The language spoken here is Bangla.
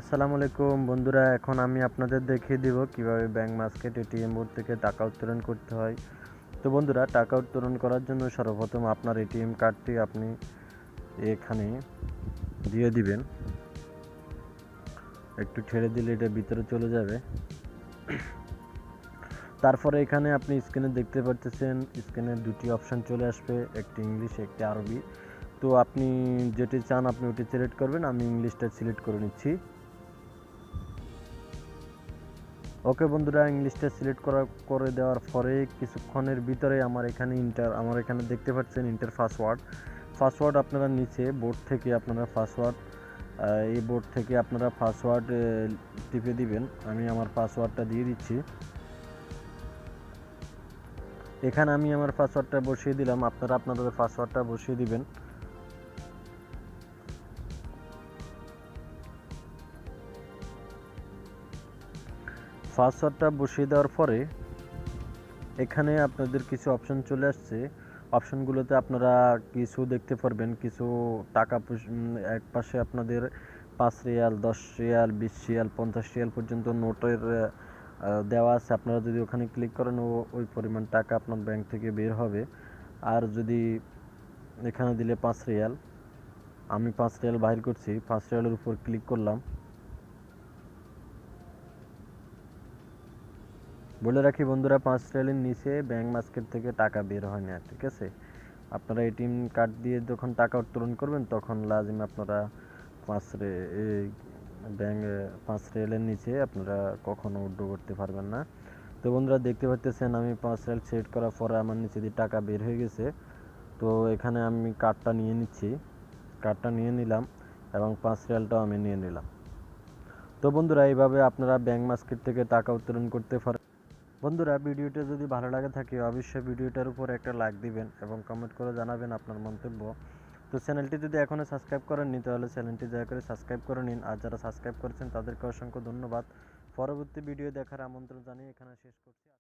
আসসালামু আলাইকুম বন্ধুরা, এখন আমি আপনাদের দেখিয়ে দিব কিভাবে ব্যাংক মাস্কেট এটিএম বোর্ড থেকে টাকা উত্তোলন করতে হয়। তো বন্ধুরা, টাকা উত্তোলন করার জন্য সর্বপ্রথম আপনার এটিএম কার্ডটি আপনি এখানে দিয়ে দিবেন। একটু ছেড়ে দিলে এটা ভিতরে চলে যাবে। তারপরে এখানে আপনি স্ক্রিনে দেখতে পাচ্ছেন, স্ক্রিনে দুটি অপশান চলে আসবে, একটি ইংলিশ একটি আরবি। তো আপনি যেটি চান আপনি ওটি সিলেক্ট করবেন। আমি ইংলিশটা সিলেক্ট করে নিচ্ছি। ওকে বন্ধুরা, ইংলিশটা সিলেক্ট করে দেওয়ার পরে কিছুক্ষণের ভিতরে আমার এখানে দেখতে পাচ্ছেন ইন্টার পাসওয়ার্ড আপনারা নিচে বোর্ড থেকে আপনারা এই বোর্ড থেকে আপনারা পাসওয়ার্ড টিপে দিবেন। আমি আমার পাসওয়ার্ডটা দিয়ে দিচ্ছি। এখানে আমি আমার পাসওয়ার্ডটা বসিয়ে দিলাম, আপনারা আপনাদের পাসওয়ার্ডটা বসিয়ে দিবেন। পাসওয়ার্ডটা বসিয়ে দেওয়ার পরে এখানে আপনাদের কিছু অপশন চলে আসছে। অপশনগুলোতে আপনারা কিছু দেখতে পারবেন, কিছু টাকা এক পাশে আপনাদের 5 রিয়াল, 10 রিয়াল, 20 রিয়াল, 50 রিয়াল পর্যন্ত নোটের দেওয়া আছে। আপনারা যদি ওখানে ক্লিক করেন ওই পরিমাণ টাকা আপনার ব্যাংক থেকে বের হবে। আর যদি এখানে দিলে 5 রিয়াল, আমি 5 রিয়াল বাহির করছি, 5 রিয়ালের উপর ক্লিক করলাম। বলে রাখি বন্ধুরা, 5 রিয়ালের নিচে ব্যাংক মাস্কেট থেকে টাকা বের হয় না, ঠিক আছে? আপনারা এটিএম কার্ড দিয়ে যখন টাকা উত্তোলন করবেন তখন লাজিম আপনারা 5 রিয়ালের নিচে আপনারা কখনো উইথড্র করতে পারবেন না। তো বন্ধুরা, দেখতে পাচ্ছেন আমি 5 রিয়াল সেট করার পরে আমার নিচে দিয়ে টাকা বের হয়ে গেছে। তো এখানে আমি কার্ডটা নিয়ে নিলাম এবং 5 রিয়ালটাও আমি নিয়ে নিলাম। তো বন্ধুরা, এইভাবে আপনারা ব্যাংক মাস্কেট থেকে টাকা উত্তোলন করতে পারেন। বন্ধুরা, ভিডিওটা যদি ভালো লাগে থাকে অবশ্যই ভিডিওটার উপর একটা লাইক দিবেন এবং কমেন্ট করে জানাবেন আপনার মন্তব্য। তো চ্যানেলটি যদি এখনও সাবস্ক্রাইব করেননি তাহলে চ্যানেলটি দয়া করে সাবস্ক্রাইব করে নিন, আর যারা সাবস্ক্রাইব করেছেন তাদেরকে অসংখ্য ধন্যবাদ। পরবর্তী ভিডিও দেখার আমন্ত্রণ জানিয়ে এখানে শেষ করছি।